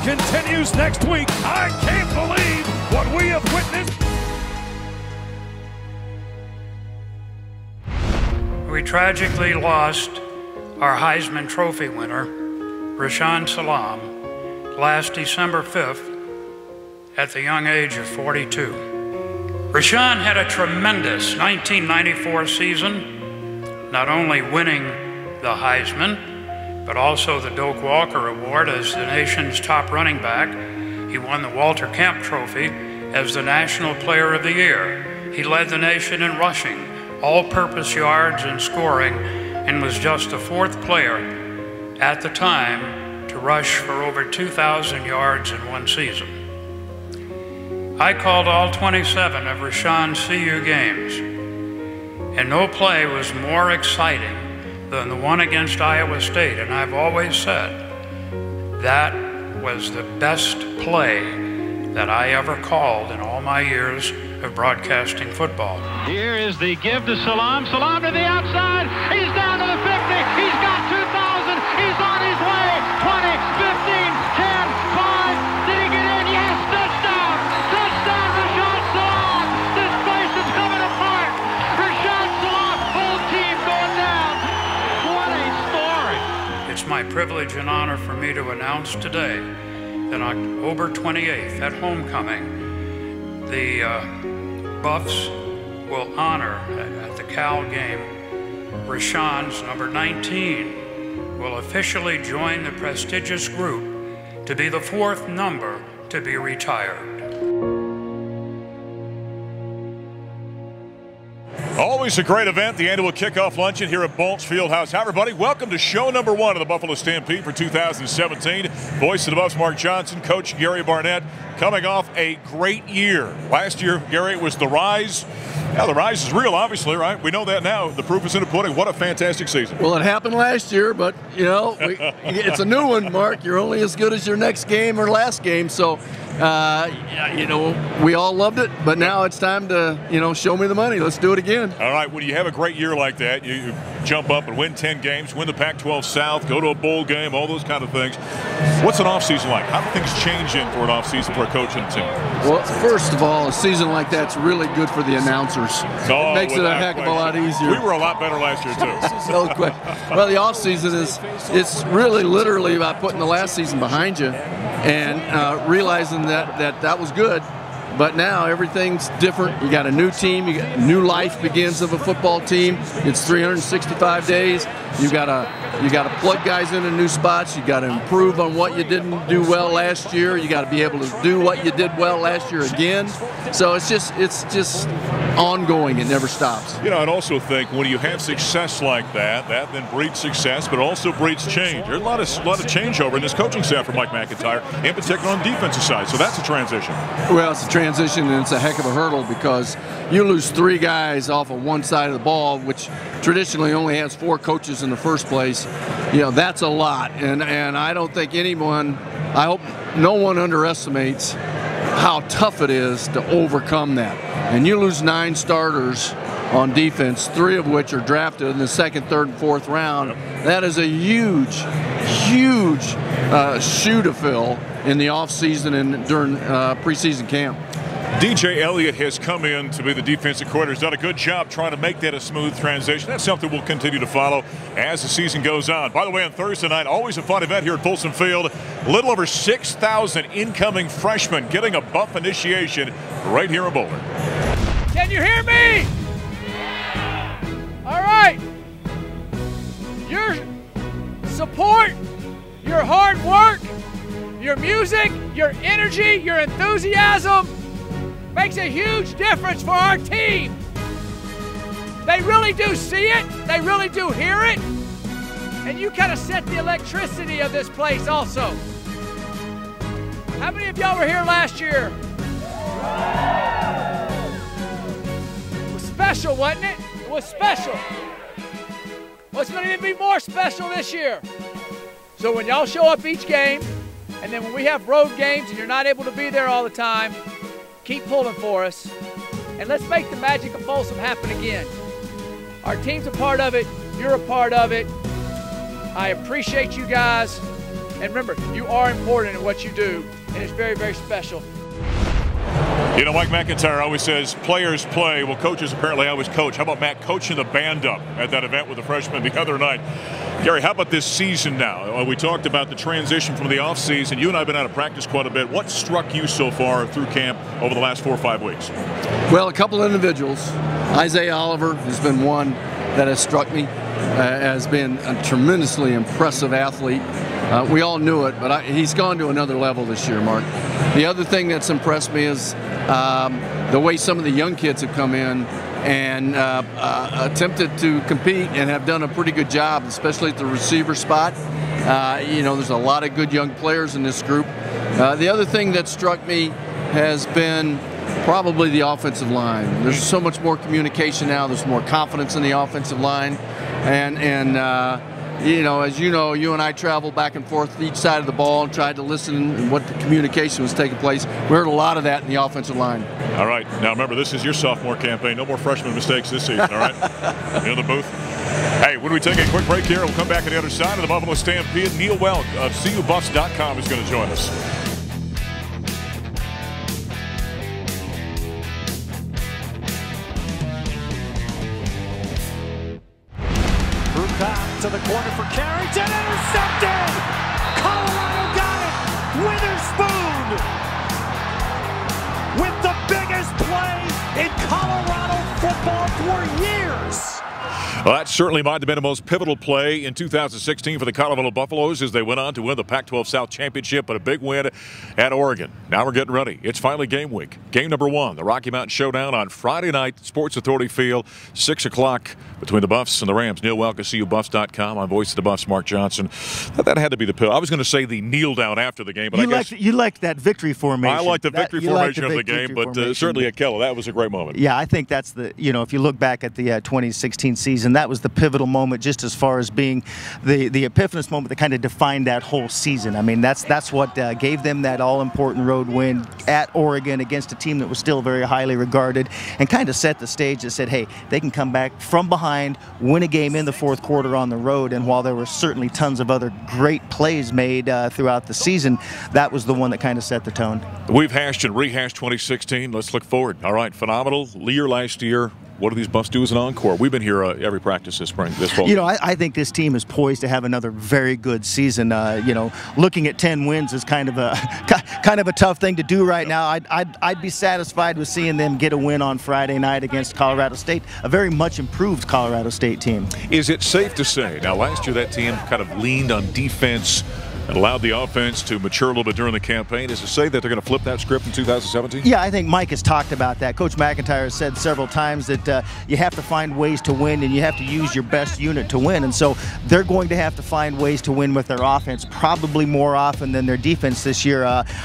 continues next week. I can't believe what we have witnessed. We tragically lost our Heisman Trophy winner, Rashaan Salaam, last December 5th at the young age of 42. Rashaan had a tremendous 1994 season, not only winning the Heisman, but also the Doak Walker Award as the nation's top running back. He won the Walter Camp Trophy as the National Player of the Year. He led the nation in rushing, all-purpose yards and scoring, and was just the 4th player at the time to rush for over 2,000 yards in one season. I called all 27 of Rashaan's CU games, and no play was more exciting than the one against Iowa State, and I've always said that was the best play that I ever called in all my years of broadcasting football. Here is the give to Salaam. Salaam to the outside. He's down to the 50. He's got 2,000. He's on his way. 20, 15, 10, 5. Did he get in? Yes, touchdown. Touchdown, Rashaan Salaam. This place is coming apart. Rashaan Salaam, whole team going down. What a story. It's my privilege and honor for me to announce today that on October 28th at homecoming, the Buffs will honor at the Cal game, Rashaan's number 19 will officially join the prestigious group to be the 4th number to be retired. Always a great event, the annual kickoff luncheon here at Bolts Fieldhouse. Hi, everybody. Welcome to show number 1 of the Buffalo Stampede for 2017. Voice of the Buffs, Mark Johnson, Coach Gary Barnett, coming off a great year. Last year, Gary, it was the rise. Yeah, the rise is real, obviously, right? We know that now. The proof is in the pudding. What a fantastic season. Well, it happened last year, but, you know, it's a new one, Mark. You're only as good as your next game or last game. So, you know, we all loved it, but now it's time to, you know, show me the money. Let's do it again. All right, when you have a great year like that, you jump up and win 10 games, win the Pac-12 South, go to a bowl game, all those kind of things. What's an offseason like? How do things change in for an offseason for a coach and a team? Well, first of all, a season like that's really good for the announcers. Oh, it makes it a heck of a lot easier. We were a lot better last year, too. No question. Well, the offseason it's really literally about putting the last season behind you and realizing that was good. But now everything's different. You got a new team. You got new life begins of a football team. It's 365 days. You got to plug guys into new spots. You got to improve on what you didn't do well last year. You got to be able to do what you did well last year again. So it's just ongoing. It never stops. You know, I'd also think when you have success like that then breeds success, but also breeds change. There's a lot of changeover in this coaching staff for Mike McIntyre, in particular on the defensive side. So that's a transition. Well, it's a transition, and it's a heck of a hurdle because you lose 3 guys off of one side of the ball, which traditionally only has 4 coaches in the first place. You know, that's a lot, and I don't think anyone, I hope no one underestimates how tough it is to overcome that. And you lose 9 starters on defense, 3 of which are drafted in the 2nd, 3rd, and 4th round. That is a huge shoe to fill in the offseason and during preseason camp. DJ Elliott has come in to be the defensive coordinator. He's done a good job trying to make that a smooth transition. That's something we'll continue to follow as the season goes on. By the way, on Thursday night, always a fun event here at Folsom Field. A little over 6,000 incoming freshmen getting a Buff initiation right here in Boulder. Can you hear me? All right. Your support, your hard work, your music, your energy, your enthusiasm makes a huge difference for our team. They really do see it. They really do hear it. And you kind of set the electricity of this place also. How many of y'all were here last year? It was special, wasn't it? It was special. Well, it's going to be more special this year. So when y'all show up each game, and then when we have road games and you're not able to be there all the time, keep pulling for us, and let's make the magic of Folsom happen again. Our team's a part of it. You're a part of it. I appreciate you guys, And remember, you are important in what you do, and it's very, very special. You know, Mike McIntyre always says players play. Well, coaches apparently always coach. How about Matt coaching the band up at that event with the freshmen the other night? Gary, how about this season now? We talked about the transition from the offseason. You and I have been out of practice quite a bit. What struck you so far through camp over the last 4 or 5 weeks? Well, a couple individuals. Isaiah Oliver has been one that has struck me as being a tremendously impressive athlete. We all knew it, but he's gone to another level this year, Mark. The other thing that's impressed me is the way some of the young kids have come in and attempted to compete and have done a pretty good job, especially at the receiver spot. You know, there's a lot of good young players in this group. The other thing that struck me has been probably the offensive line. There's so much more communication now. There's more confidence in the offensive line. And you know, as you know, you and I traveled back and forth to each side of the ball and tried to listen and what the communication was taking place. We heard a lot of that in the offensive line. All right. Now, remember, this is your sophomore campaign. No more freshman mistakes this season, all right? In the booth. Hey, when we take a quick break here, we'll come back on the other side of the Buffalo Stampede. Neill Woelk of CUBuffs.com is going to join us. To the corner for Carrington, intercepted! Colorado got it! Witherspoon with the biggest play in Colorado football for years! Well, that certainly might have been the most pivotal play in 2016 for the Colorado Buffaloes as they went on to win the Pac-12 South Championship, but a big win at Oregon. Now we're getting ready. It's finally game week. Game number 1, the Rocky Mountain Showdown on Friday night, Sports Authority Field, 6 o'clock between the Buffs and the Rams. Neill Woelk of CUBuffs.com. I'm voice of the Buffs, Mark Johnson. That had to be the pill. I was going to say the kneel down after the game, but you liked that victory formation. I like the victory formation of the game, but certainly at Keller, that was a great moment. Yeah, I think that's the, you know, if you look back at the 2016 season, that was the pivotal moment just as far as being the epiphanous moment that kind of defined that whole season. I mean, that's what gave them that all-important road win at Oregon against a team that was still very highly regarded and kind of set the stage that said, hey, they can come back from behind, win a game in the fourth quarter on the road. And while there were certainly tons of other great plays made throughout the season, that was the one that kind of set the tone. We've hashed and rehashed 2016. Let's look forward. All right, phenomenal year last year. What do these Buffs do as an encore? We've been here every practice this spring, this fall. You know, I think this team is poised to have another very good season. You know, looking at 10 wins is kind of a tough thing to do right now. I'd be satisfied with seeing them get a win on Friday night against Colorado State, a very much improved Colorado State team. Is it safe to say, now last year that team kind of leaned on defense and allowed the offense to mature a little bit during the campaign. Is it say that they're going to flip that script in 2017? Yeah, I think Mike has talked about that. Coach McIntyre has said several times that you have to find ways to win and you have to use your best unit to win. And so they're going to have to find ways to win with their offense, probably more often than their defense this year.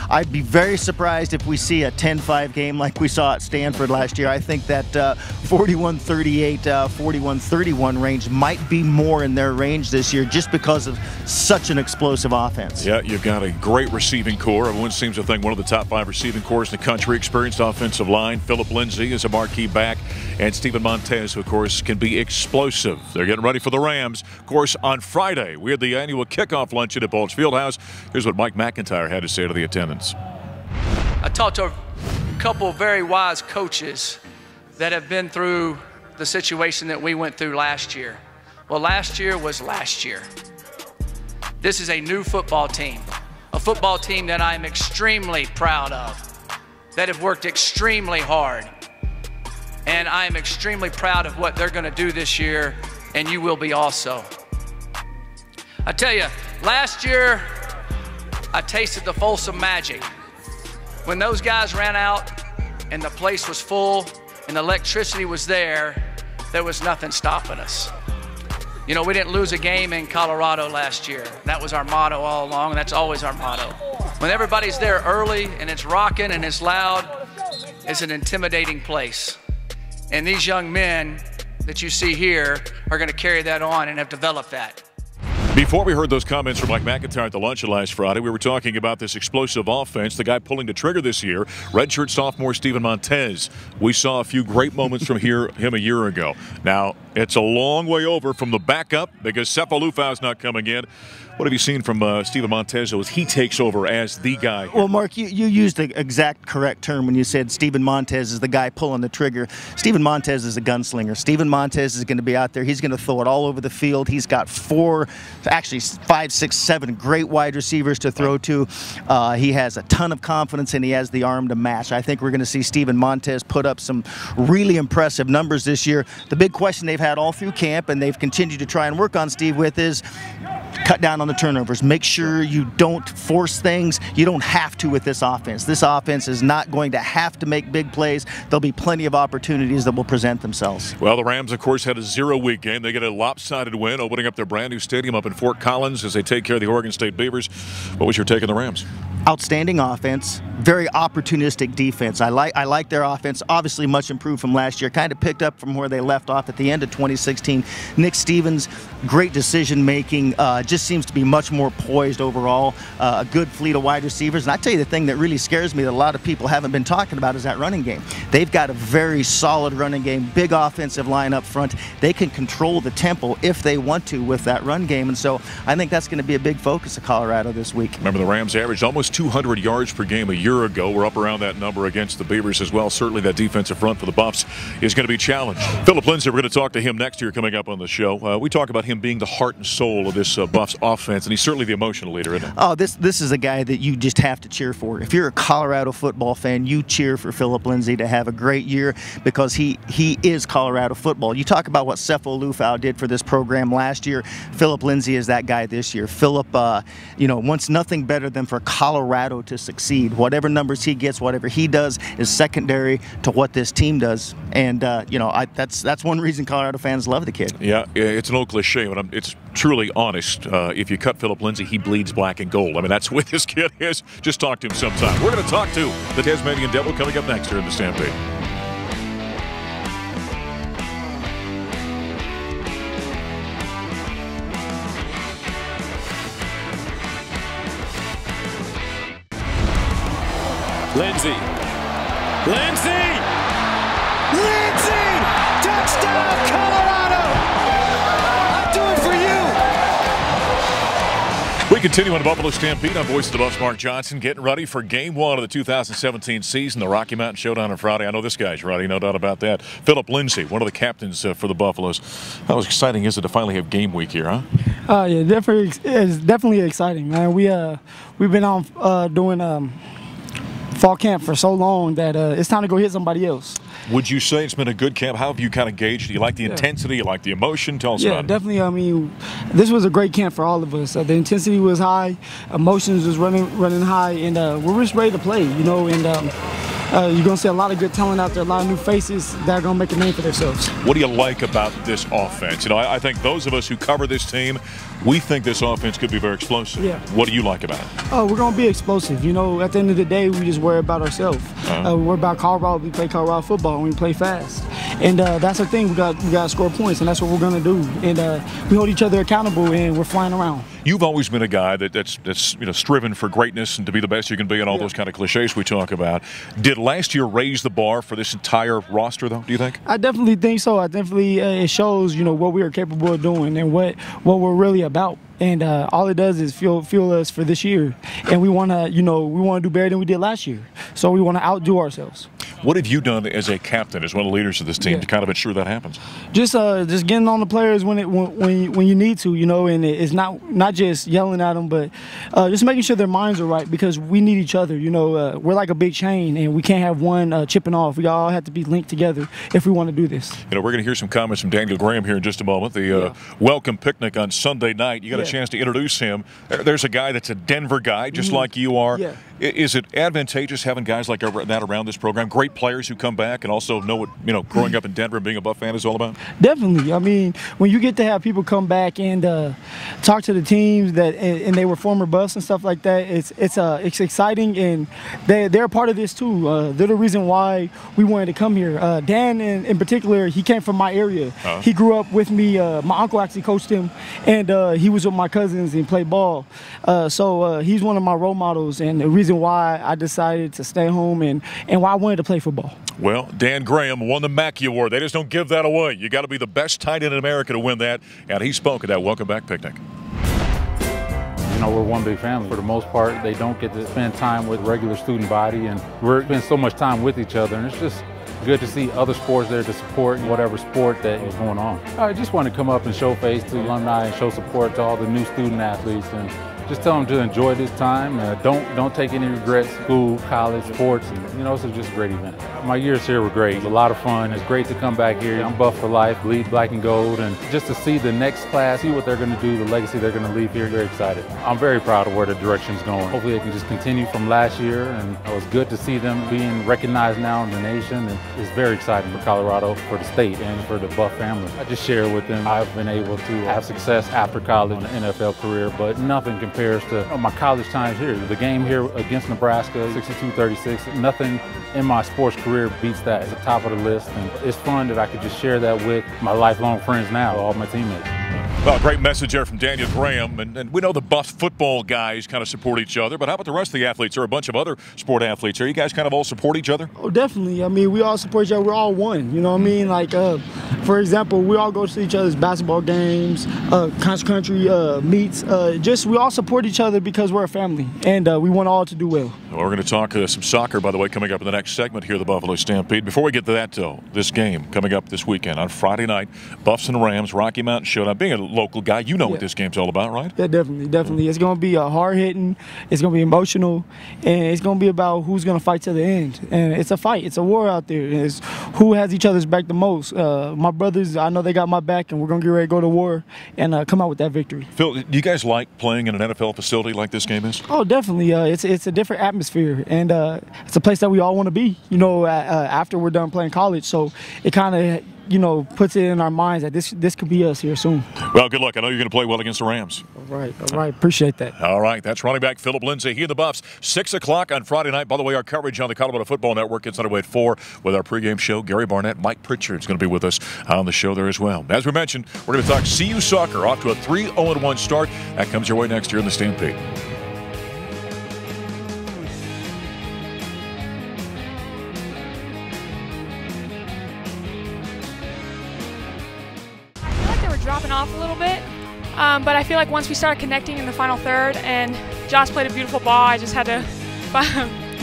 I'd be very surprised if we see a 10-5 game like we saw at Stanford last year. I think that 41-38, 41-31 range might be more in their range this year just because of such an explosive offense. Yeah, you've got a great receiving core. Everyone seems to think one of the top 5 receiving cores in the country. Experienced offensive line. Phillip Lindsay is a marquee back. And Steven Montez, who, of course, can be explosive. They're getting ready for the Rams. Of course, on Friday, we had the annual kickoff luncheon at Bulge Fieldhouse. Here's what Mike McIntyre had to say to the attendance. I talked to a couple of very wise coaches that have been through the situation that we went through last year. Well, last year was last year. This is a new football team, a football team that I'm extremely proud of, that have worked extremely hard. And I am extremely proud of what they're going to do this year, and you will be also. I tell you, last year, I tasted the Folsom magic. When those guys ran out and the place was full and the electricity was there was nothing stopping us. You know, we didn't lose a game in Colorado last year. That was our motto all along, and that's always our motto. When everybody's there early and it's rocking and it's loud, it's an intimidating place. And these young men that you see here are going to carry that on and have developed that. Before we heard those comments from Mike McIntyre at the luncheon last Friday, we were talking about this explosive offense, the guy pulling the trigger this year, redshirt sophomore Steven Montez. We saw a few great moments from him a year ago. Now, it's a long way over from the backup because Sefo Lufau's not coming in. What have you seen from Steven Montez as he takes over as the guy? Well, Mark, you used the exact correct term when you said Steven Montez is the guy pulling the trigger. Steven Montez is a gunslinger. Steven Montez is going to be out there. He's going to throw it all over the field. He's got 5, 6, 7 great wide receivers to throw to. He has a ton of confidence, and he has the arm to match. I think we're going to see Steven Montez put up some really impressive numbers this year. The big question they've had all through camp, and they've continued to try and work on Steve with, is cut down on the turnovers. Make sure you don't force things. You don't have to with this offense. This offense is not going to have to make big plays. There'll be plenty of opportunities that will present themselves. Well, the Rams, of course, had a 0-week game. They get a lopsided win, opening up their brand new stadium up in Fort Collins as they take care of the Oregon State Beavers. What was your take on the Rams? Outstanding offense, very opportunistic defense. I like their offense. Obviously much improved from last year. Kind of picked up from where they left off at the end of 2016. Nick Stevens, great decision making. Just seems to be much more poised overall. A good fleet of wide receivers. And I tell you, the thing that really scares me that a lot of people haven't been talking about is that running game. They've got a very solid running game, big offensive line up front. They can control the tempo if they want to with that run game. And so I think that's going to be a big focus of Colorado this week. Remember, the Rams averaged almost 200 yards per game a year ago. We're up around that number against the Beavers as well. Certainly that defensive front for the Buffs is going to be challenged. Phillip Lindsay, we're going to talk to him next year coming up on the show. We talk about him being the heart and soul of this Buffs offense, and he's certainly the emotional leader, isn't he? Oh, this is a guy that you just have to cheer for. If you're a Colorado football fan, you cheer for Phillip Lindsay to have a great year because he is Colorado football. You talk about what Sefo Lufau did for this program last year. Phillip Lindsay is that guy this year. Phillip, wants nothing better than for Colorado to succeed. Whatever numbers he gets, whatever he does is secondary to what this team does. And, that's one reason Colorado fans love the kid. Yeah, it's an old cliche, but it's truly honest. If you cut Phillip Lindsay, he bleeds black and gold. I mean, that's what this kid is. Just talk to him sometime. We're going to talk to the Tasmanian Devil coming up next here in the Stampede. Lindsay! Touchdown, Colorado! I'll do it for you! We continue on Buffalo Stampede. I'm Voice of the Buffs, Mark Johnson, getting ready for Game 1 of the 2017 season, the Rocky Mountain Showdown on Friday. I know this guy's ready, no doubt about that. Phillip Lindsay, one of the captains for the Buffaloes. How exciting is it to finally have game week here, huh? Yeah, it's definitely exciting, man. We've been on doing fall camp for so long that it's time to go hit somebody else. Would you say it's been a good camp? How have you kind of gauged? Do you like the intensity? You like the emotion? Tell us about it. Yeah, definitely. I mean, this was a great camp for all of us. The intensity was high, emotions was running high, and we're just ready to play, and you're going to see a lot of good talent out there, a lot of new faces that are going to make a name for themselves. What do you like about this offense? I think those of us who cover this team, we think this offense could be very explosive. Yeah. What do you like about it? Oh, we're going to be explosive. At the end of the day, we just worry about ourselves. We worry about Colorado. We play Colorado football, and we play fast. And that's the thing. We got to score points, and that's what we're going to do. And we hold each other accountable, and we're flying around. You've always been a guy that's striven for greatness and to be the best you can be, and all those kind of cliches we talk about. Did last year raise the bar for this entire roster, though, do you think? I definitely think so. I definitely it shows, what we are capable of doing and what we're really about. And all it does is fuel us for this year. And we want to, do better than we did last year. So we want to outdo ourselves. What have you done as a captain, as one of the leaders of this team, to kind of ensure that happens? Just getting on the players when you need to, and it's not just yelling at them, but just making sure their minds are right because we need each other. We're like a big chain, and we can't have one chipping off. We all have to be linked together if we want to do this. We're going to hear some comments from Daniel Graham here in just a moment. The welcome picnic on Sunday night. You got a chance to introduce him. There's a guy that's a Denver guy, just like you are. Yeah. Is it advantageous having guys like that around this program? Great players who come back and also know what growing up in Denver and being a Buff fan is all about? Definitely. I mean, when you get to have people come back and talk to the teams and they were former Buffs and stuff like that, it's exciting, and they're a part of this too. They're the reason why we wanted to come here. Dan, in particular, he came from my area. He grew up with me. My uncle actually coached him, and he was with my cousins and played ball. So he's one of my role models, and the reason why I decided to stay home and why I wanted to play football. Well, Dan Graham won the Mackey Award. They just don't give that away. You got to be the best tight end in America to win that, and he spoke at that welcome back picnic. You know, we're one big family. For the most part, they don't get to spend time with regular student body, and we're spending so much time with each other, and it's just good to see other sports there to support whatever sport that is going on. I just want to come up and show face to alumni and show support to all the new student athletes, and just tell them to enjoy this time. Don't take any regrets. School, college, sports, and, you know, it's just a great event. My years here were great. It was a lot of fun. It's great to come back here. I'm Buff for life, bleed black and gold, and just to see the next class, see what they're going to do, the legacy they're going to leave here. Very excited. I'm very proud of where the direction's going. Hopefully they can just continue from last year, and it was good to see them being recognized now in the nation, and it's very exciting for Colorado, for the state, and for the Buff family. I just share with them I've been able to have success after college in an NFL career, but nothing compares to my college times here. The game here against Nebraska, 62-36, nothing in my sports career beats that. It's the top of the list, and it's fun that I could just share that with my lifelong friends now, all my teammates. Well, great message there from Daniel Graham, and we know the Buff football guys kind of support each other, but how about the rest of the athletes? There are a bunch of other sport athletes here. You guys kind of all support each other? Oh, definitely. I mean, we all support each other. We're all one, you know what I mean? Like, for example, we all go to each other's basketball games, cross-country meets. Just we all support each other because we're a family, and we want all to do well. Well, we're going to talk some soccer, by the way, coming up in the next segment here at the Buffalo Stampede. Before we get to that, though, this game coming up this weekend on Friday night, Buffs and Rams, Rocky Mountain Showdown. Being a local guy, you know what this game's all about, right? Yeah, definitely. It's going to be hard-hitting, it's going to be emotional, and it's going to be about who's going to fight to the end. And it's a fight. It's a war out there. It's who has each other's back the most. My brothers, I know they got my back, and we're going to get ready to go to war and come out with that victory. Phil, do you guys like playing in an NFL facility like this game is? Oh, definitely. It's a different atmosphere, and it's a place that we all want to be, you know, after we're done playing college. So it kind of, you know, puts it in our minds that this could be us here soon. Well, good luck. I know you're going to play well against the Rams. All right. Appreciate that. All right. That's running back Phillip Lindsay. He and the Buffs, 6 o'clock on Friday night. By the way, our coverage on the Colorado Football Network gets underway at 4 with our pregame show. Gary Barnett, Mike Pritchard is going to be with us on the show there as well. As we mentioned, we're going to talk CU soccer off to a 3-0-1 start. That comes your way next year in the Stampede. Dropping off a little bit, but I feel like once we started connecting in the final third and Josh played a beautiful ball, I just had to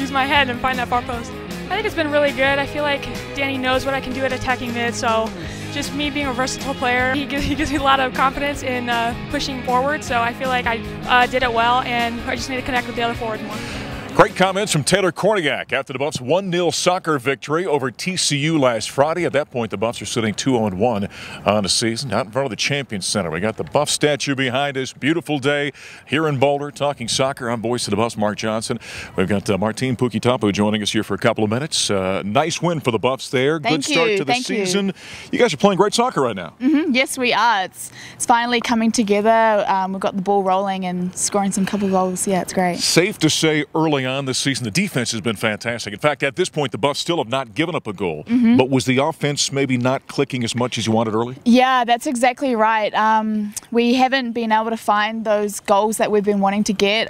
use my head and find that far post. I think it's been really good. I feel like Danny knows what I can do at attacking mid, so just me being a versatile player, he gives me a lot of confidence in pushing forward, so I feel like I did it well, and I just need to connect with the other forwards more. Great comments from Taylor Korniak after the Buffs' 1-0 soccer victory over TCU last Friday. At that point, the Buffs are sitting 2-1 on the season, out in front of the Champions Center. We got the Buff statue behind us. Beautiful day here in Boulder, talking soccer. I'm voice of the Buffs, Mark Johnson. We've got Marty Puketapu joining us here for a couple of minutes. Nice win for the Buffs there. Good start to the season. You guys are playing great soccer right now. Yes, we are. It's finally coming together. We've got the ball rolling and scoring some couple goals. Yeah, it's great. Safe to say early on this season, the defense has been fantastic. In fact, at this point, the Buffs still have not given up a goal. But was the offense maybe not clicking as much as you wanted early? Yeah, that's exactly right. We haven't been able to find those goals that we've been wanting to get.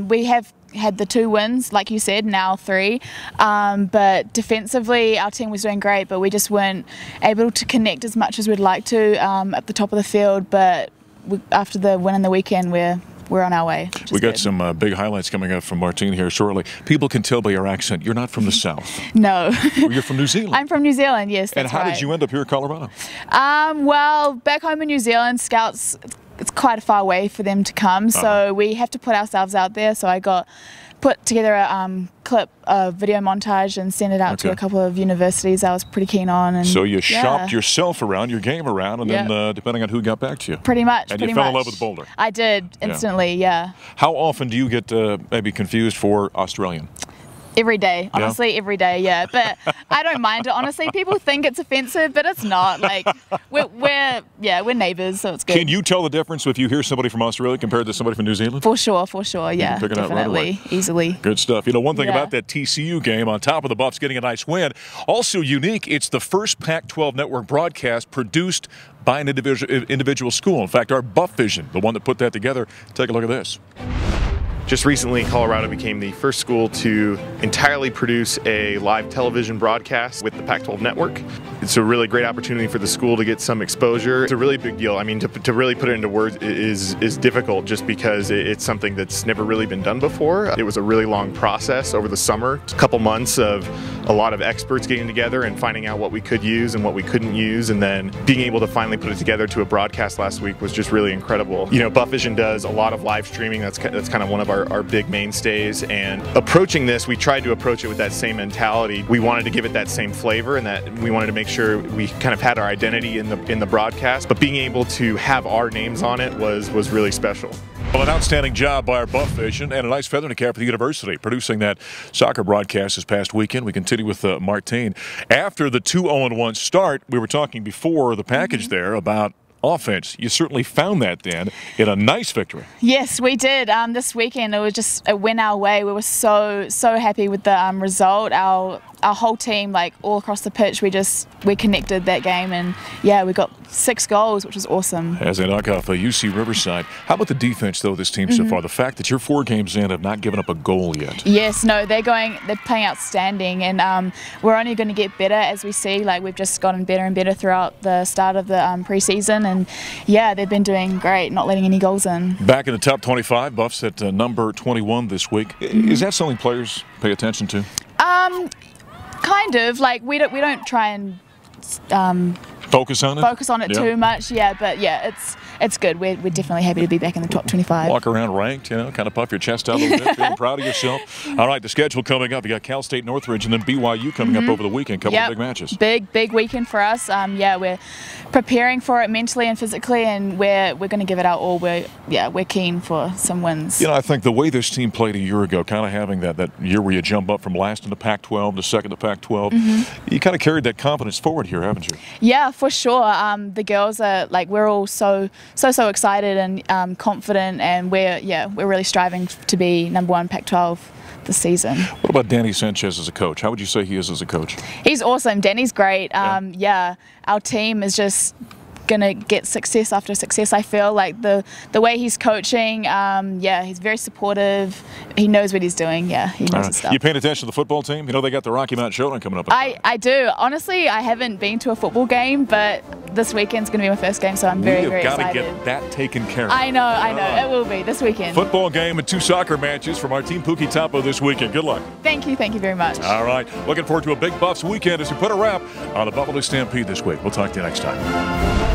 We have had the 2 wins, like you said, now 3. But defensively, our team was doing great, but we just weren't able to connect as much as we'd like to at the top of the field. But after the win in the weekend, we're on our way. We got some big highlights coming up from Martine here shortly. People can tell by your accent you're not from the South. No. You're from New Zealand. I'm from New Zealand, yes, that's right. And how did you end up here in Colorado? Well, back home in New Zealand, scouts, it's quite far away for them to come, so we have to put ourselves out there. So I put together a video montage and sent it out to a couple of universities I was pretty keen on. And so you shopped yourself around, your game around, and then depending on who got back to you. Pretty much. And you fell in love with Boulder. I did, instantly, yeah. How often do you get maybe confused for Australian? Every day, honestly, every day, yeah. But I don't mind it, honestly. People think it's offensive, but it's not. Like, we're neighbours, so it's good. Can you tell the difference if you hear somebody from Australia compared to somebody from New Zealand? For sure, yeah. Pick it out right away. Easily. Good stuff. You know, one thing about that TCU game, on top of the Buffs getting a nice win, also unique, it's the first Pac-12 network broadcast produced by an individual school. In fact, our Buff Vision, the one that put that together, take a look at this. Just recently, Colorado became the first school to entirely produce a live television broadcast with the Pac-12 network. It's a really great opportunity for the school to get some exposure. It's a really big deal. I mean, to really put it into words is difficult just because it's something that's never really been done before. It was a really long process over the summer, a couple months of a lot of experts getting together and finding out what we could use and what we couldn't use, and then being able to finally put it together to a broadcast last week was just really incredible. You know, Buff Vision does a lot of live streaming. That's kind of one of our big mainstays, and approaching this, we tried to approach it with that same mentality. We wanted to give it that same flavor, and that we wanted to make sure we kind of had our identity in the broadcast, but being able to have our names on it was really special. Well, an outstanding job by our Buff Vision, and a nice feather in the cap for the university, producing that soccer broadcast this past weekend. We continue with Martine. After the 2-0-1 start, we were talking before the package there about offense. You certainly found that then in a nice victory. Yes, we did. This weekend, it was just a win our way. We were so happy with the result. Our whole team, like all across the pitch, we connected that game, and yeah, we got 6 goals, which was awesome. As they knock off UC Riverside. How about the defense, though, this team so far? The fact that you're 4 games in have not given up a goal yet. Yes, no, they're playing outstanding, and we're only going to get better as we see. Like, we've just gotten better and better throughout the start of the preseason, and yeah, they've been doing great, not letting any goals in. Back in the top 25, Buff's at number 21 this week. Is that something players pay attention to? Kind of. Like, we don't try and focus on it too much. Yeah, but yeah, it's good. We're definitely happy to be back in the top 25. Walk around ranked, you know, kind of puff your chest out a little bit, feeling proud of yourself. All right, the schedule coming up. You got Cal State Northridge and then BYU coming up over the weekend. Couple of big matches. Big weekend for us. Yeah, we're preparing for it mentally and physically, and we're going to give it our all. We're keen for some wins. You know, I think the way this team played a year ago, kind of having that year where you jump up from last in the Pac-12 to second to Pac-12, you kind of carried that confidence forward here, haven't you? Yeah, for sure. The girls are we're all so excited and confident, and we're really striving to be #1 Pac-12 this season. What about Danny Sanchez as a coach? How would you say he is as a coach? He's awesome. Danny's great. Yeah, our team is just gonna get success after success. I feel like the way he's coaching, he's very supportive. He knows what he's doing. Yeah, he knows his stuff. You paying attention to the football team? You know they got the Rocky Mountain Showdown coming up. I do. Honestly, I haven't been to a football game, but this weekend's gonna be my first game, so I'm very excited. You've got to get that taken care of. I know. It will be this weekend. Football game and 2 soccer matches for Marty Puketapu this weekend. Good luck. Thank you very much. All right, looking forward to a big Buffs weekend as we put a wrap on the Buffalo Stampede this week. We'll talk to you next time.